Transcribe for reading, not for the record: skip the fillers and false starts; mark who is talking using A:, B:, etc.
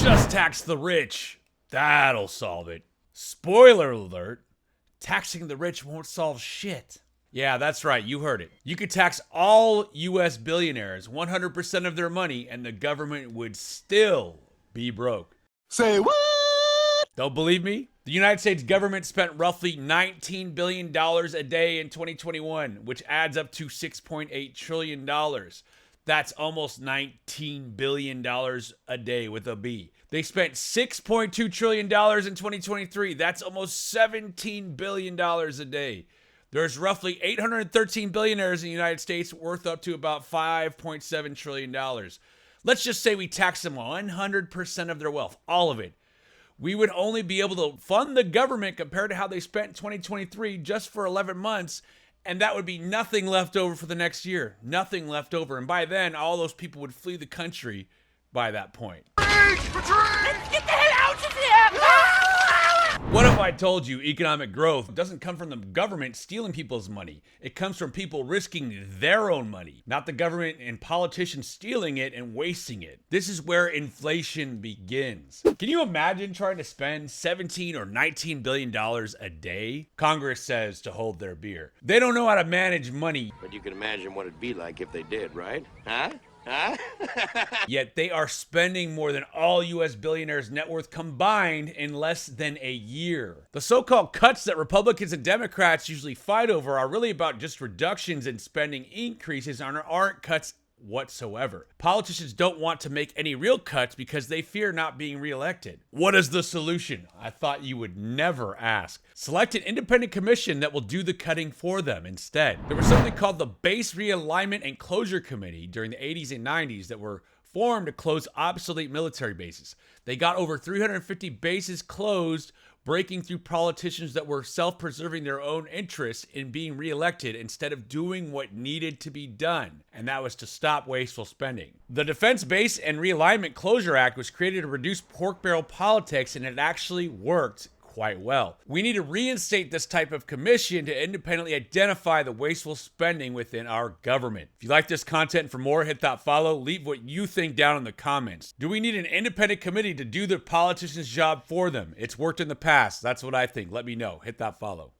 A: Just tax the rich. That'll solve it. Spoiler alert, taxing the rich won't solve shit. Yeah, that's right, you heard it. You could tax all US billionaires 100% of their money and the government would still be broke.
B: Say what?
A: Don't believe me? The United States government spent roughly $19 billion a day in 2021, which adds up to $6.8 trillion. That's almost $19 billion a day with a B. They spent $6.2 trillion in 2023. That's almost $17 billion a day. There's roughly 813 billionaires in the United States worth up to about $5.7 trillion. Let's just say we tax them 100% of their wealth, all of it. We would only be able to fund the government compared to how they spent 2023 just for 11 months, and that would be nothing left over for the next year. Nothing left over. And by then, all those people would flee the country by that point.
B: Let's get the hell out of here!
A: What if I told you economic growth doesn't come from the government stealing people's money? It comes from people risking their own money, not the government and politicians stealing it and wasting it. This is where inflation begins. Can you imagine trying to spend $17 or $19 billion a day? Congress says to hold their beer. They don't know how to manage money.
C: But you can imagine what it'd be like if they did, right?
A: Yet they are spending more than all US billionaires' net worth combined in less than a year. The so-called cuts that Republicans and Democrats usually fight over are really about just reductions in spending increases and aren't cuts whatsoever. Politicians don't want to make any real cuts because they fear not being reelected. What is the solution? I thought you would never ask. Select an independent commission that will do the cutting for them instead. There was something called the Base Realignment and Closure Committee during the 80s and 90s that were formed to close obsolete military bases. They got over 350 bases closed, breaking through politicians that were self-preserving their own interests in being reelected instead of doing what needed to be done, and that was to stop wasteful spending. The Defense Base and Realignment Closure Act was created to reduce pork barrel politics, and it actually worked quite well. We need to reinstate this type of commission to independently identify the wasteful spending within our government. If you like this content, for more, hit that follow. Leave what you think down in the comments. Do we need an independent committee to do the politician's job for them? It's worked in the past. That's what I think. Let me know. Hit that follow.